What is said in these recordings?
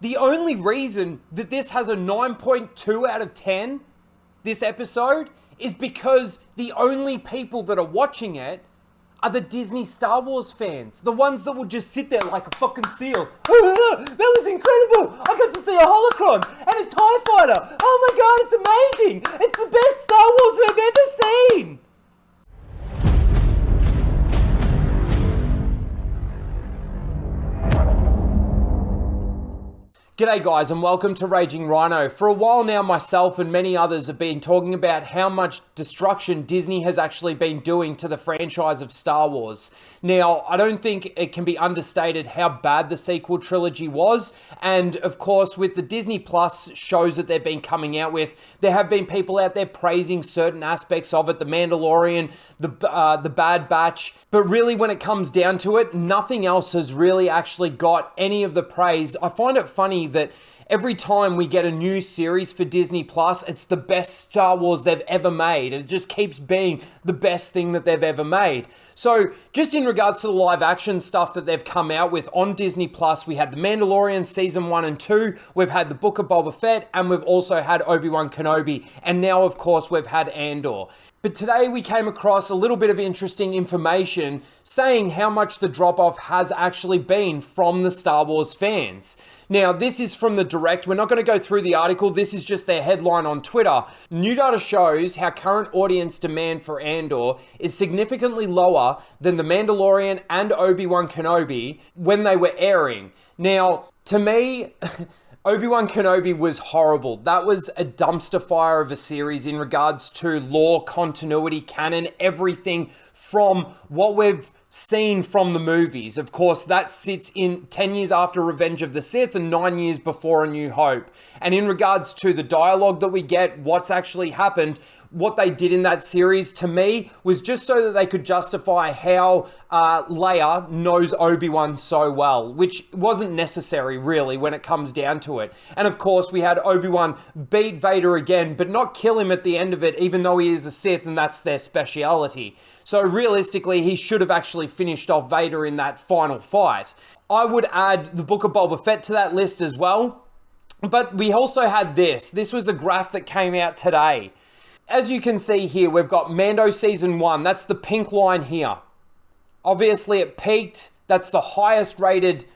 The only reason that this has a 9.2 out of 10, this episode, is because the only people that are watching it are the Disney Star Wars fans. The ones that will just sit there like a fucking seal. That was incredible! I got to see a holocron and a TIE fighter! Oh my god, it's amazing! It's the best Star Wars we've ever seen! G'day guys and welcome to Raging Rhino. For a while now, myself and many others have been talking about how much destruction Disney has actually been doing to the franchise of Star Wars. Now, I don't think it can be understated how bad the sequel trilogy was, and of course with the Disney Plus shows that they've been coming out with, there have been people out there praising certain aspects of it, The Mandalorian, the Bad Batch, but really when it comes down to it, nothing else has really actually got any of the praise. I find it funny that every time we get a new series for Disney Plus, it's the best Star Wars they've ever made. And it just keeps being the best thing that they've ever made. So just in regards to the live action stuff that they've come out with on Disney Plus, we had The Mandalorian season 1 and 2, we've had The Book of Boba Fett, and we've also had Obi-Wan Kenobi. And now, of course, we've had Andor. But today we came across a little bit of interesting information saying how much the drop-off has actually been from the Star Wars fans. Now, this is from the Direct. We're not going to go through the article. This is just their headline on Twitter. New data shows how current audience demand for Andor is significantly lower than The Mandalorian and Obi-Wan Kenobi when they were airing. Now, to me... Obi-Wan Kenobi was horrible. That was a dumpster fire of a series in regards to lore, continuity, canon, everything from what we've seen from the movies. Of course, that sits in 10 years after Revenge of the Sith and 9 years before A New Hope. And in regards to the dialogue that we get, what's actually happened, what they did in that series, to me, was just so that they could justify how Leia knows Obi-Wan so well, which wasn't necessary, really, when it comes down to it. And of course, we had Obi-Wan beat Vader again, but not kill him at the end of it, even though he is a Sith and that's their speciality. So realistically, he should have actually finished off Vader in that final fight. I would add the Book of Boba Fett to that list as well. But we also had this. This was a graph that came out today. As you can see here, we've got Mando Season 1. That's the pink line here. Obviously, it peaked. That's the highest rated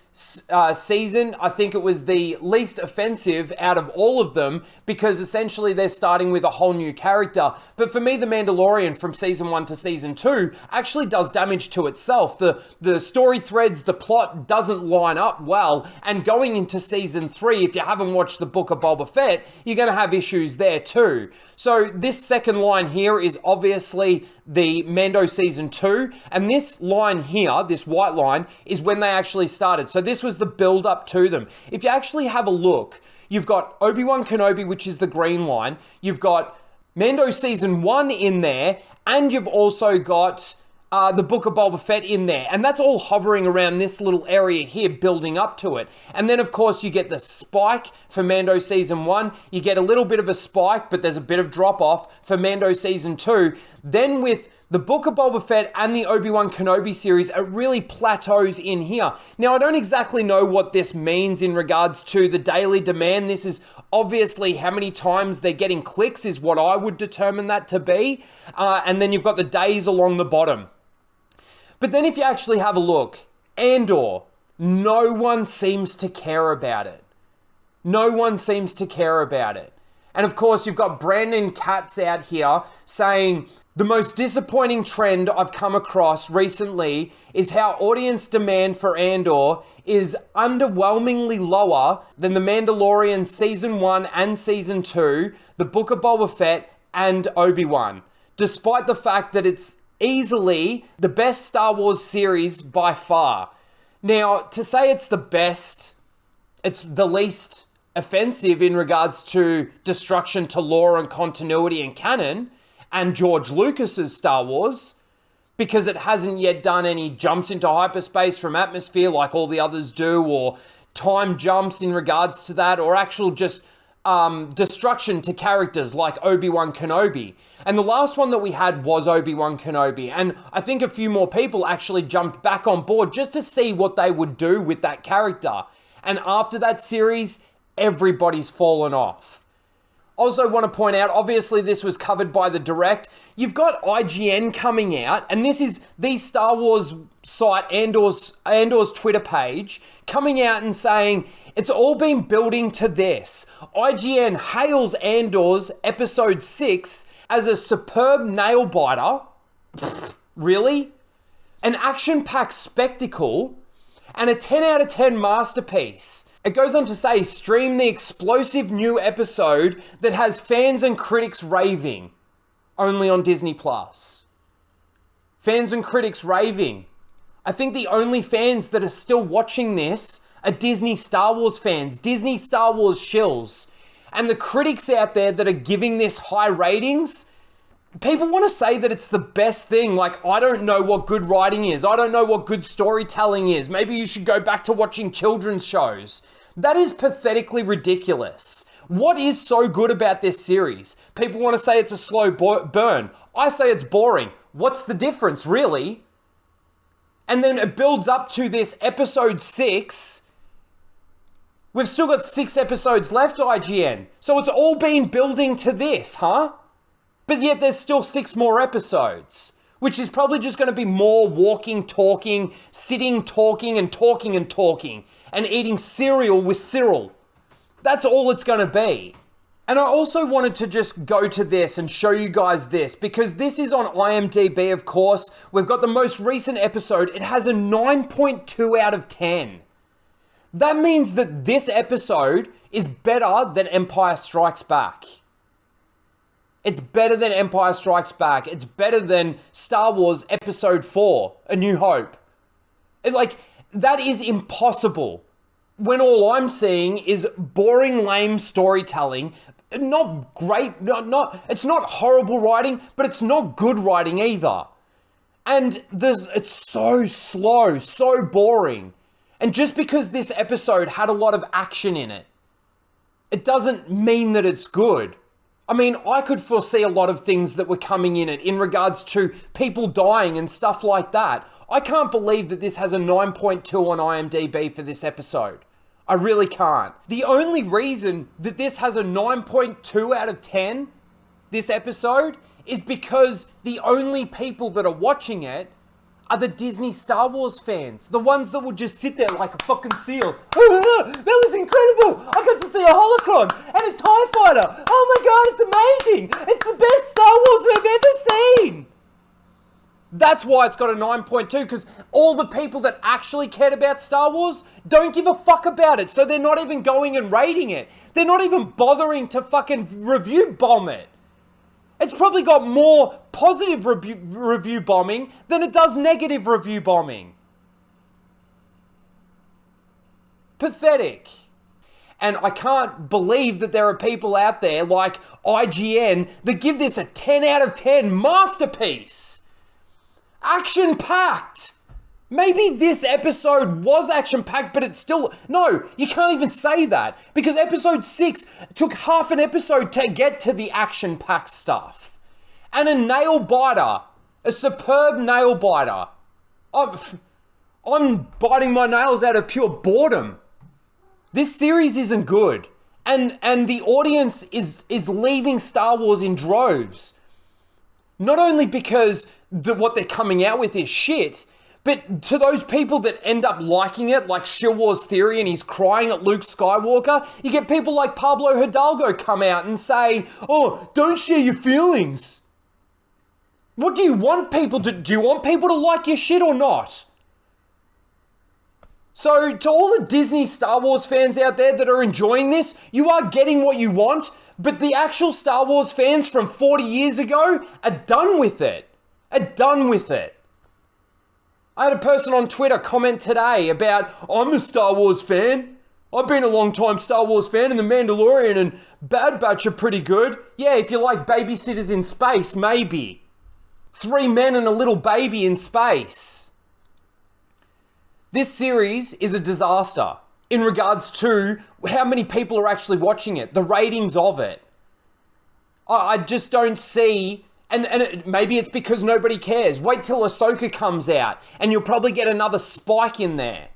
season. I think it was the least offensive out of all of them because essentially they're starting with a whole new character. But for me, The Mandalorian from season 1 to season 2 actually does damage to itself. The story threads, the plot doesn't line up well. And going into season 3, if you haven't watched The Book of Boba Fett, you're going to have issues there too. So this second line here is obviously the Mando season 2. And this line here, this white line, is when they actually started. So this was the build up to them. If you actually have a look, you've got Obi-Wan Kenobi, which is the green line. You've got Mando season 1 in there, and you've also got the Book of Boba Fett in there. And that's all hovering around this little area here, building up to it. And then, of course, you get the spike for Mando Season 1. You get a little bit of a spike, but there's a bit of drop-off for Mando Season 2. Then with the Book of Boba Fett and the Obi-Wan Kenobi series, it really plateaus in here. Now, I don't exactly know what this means in regards to the daily demand. This is obviously how many times they're getting clicks is what I would determine that to be. And then you've got the days along the bottom. But then if you actually have a look, Andor, no one seems to care about it. No one seems to care about it. And of course, you've got Brandon Katz out here saying, the most disappointing trend I've come across recently is how audience demand for Andor is underwhelmingly lower than The Mandalorian Season 1 and Season 2, The Book of Boba Fett, and Obi-Wan. Despite the fact that it's easily the best Star Wars series by far. Now, to say it's the best, it's the least offensive in regards to destruction to lore and continuity and canon, and George Lucas's Star Wars, because it hasn't yet done any jumps into hyperspace from atmosphere like all the others do, or time jumps in regards to that, or actual just destruction to characters like Obi-Wan Kenobi. And the last one that we had was Obi-Wan Kenobi. And I think a few more people actually jumped back on board just to see what they would do with that character. And after that series, everybody's fallen off. Also want to point out, obviously this was covered by the Direct. You've got IGN coming out, and this is the Star Wars site, Andor's Twitter page, coming out and saying, it's all been building to this. IGN hails Andor's Episode 6 as a superb nail-biter. Really? An action-packed spectacle and a 10 out of 10 masterpiece. It goes on to say, stream the explosive new episode that has fans and critics raving. Only on Disney+. Fans and critics raving. I think the only fans that are still watching this are Disney Star Wars fans, Disney Star Wars shills. And the critics out there that are giving this high ratings, people want to say that it's the best thing. Like, I don't know what good writing is. I don't know what good storytelling is. Maybe you should go back to watching children's shows. That is pathetically ridiculous. What is so good about this series? People want to say it's a slow burn. I say it's boring. What's the difference, really? And then it builds up to this episode 6. We've still got 6 episodes left, IGN. So it's all been building to this, huh? But yet there's still 6 more episodes, which is probably just going to be more walking, talking, sitting, talking, and eating cereal with Cyril. That's all it's going to be. And I also wanted to just go to this and show you guys this, because this is on IMDb, of course. We've got the most recent episode. It has a 9.2 out of 10. That means that this episode is better than Empire Strikes Back. It's better than Empire Strikes Back. It's better than Star Wars Episode 4, A New Hope. That is impossible. When all I'm seeing is boring, lame storytelling. Not great, it's not horrible writing, but it's not good writing either. And it's so slow, so boring. And just because this episode had a lot of action in it, it doesn't mean that it's good. I mean, I could foresee a lot of things that were coming in it in regards to people dying and stuff like that. I can't believe that this has a 9.2 on IMDb for this episode. I really can't. The only reason that this has a 9.2 out of 10, this episode, is because the only people that are watching it are the Disney Star Wars fans. The ones that will just sit there like a fucking seal. That was incredible! I got to see a holocron and a TIE fighter! Oh my god, it's amazing! It's the best Star Wars we've ever seen! That's why it's got a 9.2, because all the people that actually cared about Star Wars don't give a fuck about it, so they're not even going and rating it. They're not even bothering to fucking review bomb it. It's probably got more positive review bombing than it does negative review bombing. Pathetic. And I can't believe that there are people out there like IGN that give this a 10 out of 10 masterpiece. Action-packed. Maybe this episode was action-packed, but it's still... No, you can't even say that, because episode 6 took half an episode to get to the action-packed stuff. And a nail-biter. A superb nail-biter. I'm biting my nails out of pure boredom. This series isn't good. And the audience is leaving Star Wars in droves. Not only because what they're coming out with is shit, but to those people that end up liking it, like Shill Wars Theory and he's crying at Luke Skywalker, you get people like Pablo Hidalgo come out and say, oh, don't share your feelings. What do you want people to... Do you want people to like your shit or not? So, to all the Disney Star Wars fans out there that are enjoying this, you are getting what you want, but the actual Star Wars fans from 40 years ago are done with it. Are done with it. I had a person on Twitter comment today about, I'm a Star Wars fan. I've been a long time Star Wars fan, and The Mandalorian and Bad Batch are pretty good. Yeah, if you like babysitters in space, maybe. 3 men and a little baby in space. This series is a disaster in regards to how many people are actually watching it, the ratings of it. I just don't see... And maybe it's because nobody cares. Wait till Ahsoka comes out and you'll probably get another spike in there.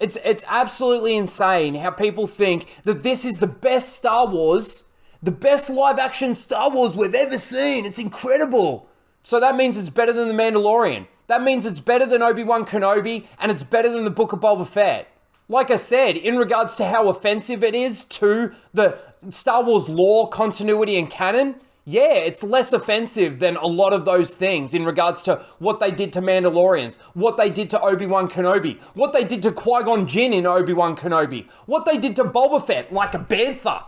It's absolutely insane how people think that this is the best Star Wars, the best live action Star Wars we've ever seen. It's incredible. So that means it's better than The Mandalorian. That means it's better than Obi-Wan Kenobi, and it's better than the Book of Boba Fett. Like I said, in regards to how offensive it is to the Star Wars lore, continuity, and canon, yeah, it's less offensive than a lot of those things in regards to what they did to Mandalorians, what they did to Obi-Wan Kenobi, what they did to Qui-Gon Jinn in Obi-Wan Kenobi, what they did to Boba Fett like a bantha.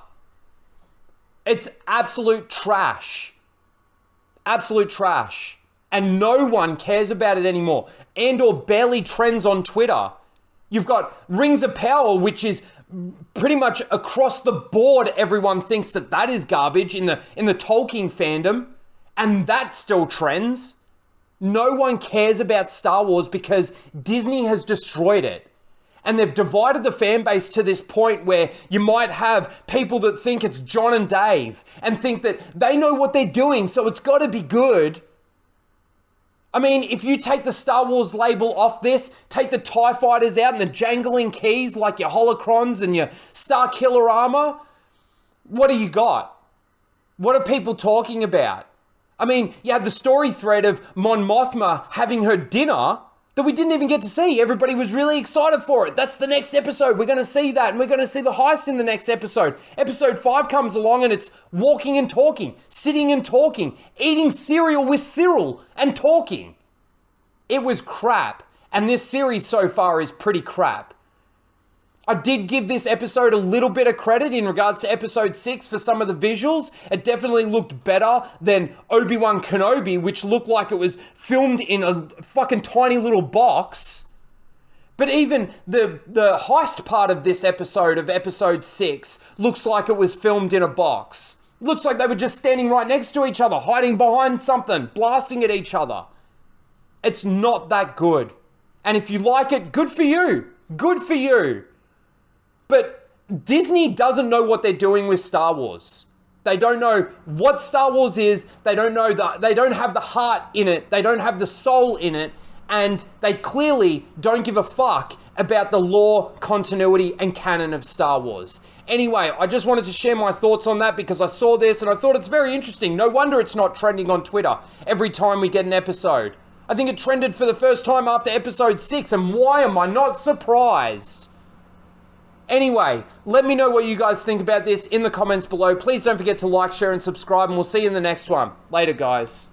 It's absolute trash. Absolute trash. And no one cares about it anymore. Andor barely trends on Twitter. You've got Rings of Power, which is pretty much across the board. Everyone thinks that that is garbage in the Tolkien fandom, and that still trends. No one cares about Star Wars because Disney has destroyed it. And they've divided the fan base to this point where you might have people that think it's John and Dave and think that they know what they're doing, so it's got to be good. I mean, if you take the Star Wars label off this, take the TIE fighters out and the jangling keys like your holocrons and your Star Killer armor, what do you got? What are people talking about? I mean, you had the story thread of Mon Mothma having her dinner that we didn't even get to see. Everybody was really excited for it. That's the next episode. We're going to see that, and we're going to see the heist in the next episode. Episode 5 comes along, and it's walking and talking, sitting and talking, eating cereal with Cyril and talking. It was crap, and this series so far is pretty crap. I did give this episode a little bit of credit in regards to episode 6 for some of the visuals. It definitely looked better than Obi-Wan Kenobi, which looked like it was filmed in a fucking tiny little box. But even the heist part of this episode, of episode 6, looks like it was filmed in a box. Looks like they were just standing right next to each other, hiding behind something, blasting at each other. It's not that good. And if you like it, good for you. Good for you. But Disney doesn't know what they're doing with Star Wars. They don't know what Star Wars is. They don't have the heart in it. They don't have the soul in it. And they clearly don't give a fuck about the lore, continuity, and canon of Star Wars. Anyway, I just wanted to share my thoughts on that because I saw this and I thought it's very interesting. No wonder it's not trending on Twitter every time we get an episode. I think it trended for the first time after episode 6, and why am I not surprised? Anyway, let me know what you guys think about this in the comments below. Please don't forget to like, share, and subscribe, and we'll see you in the next one. Later, guys.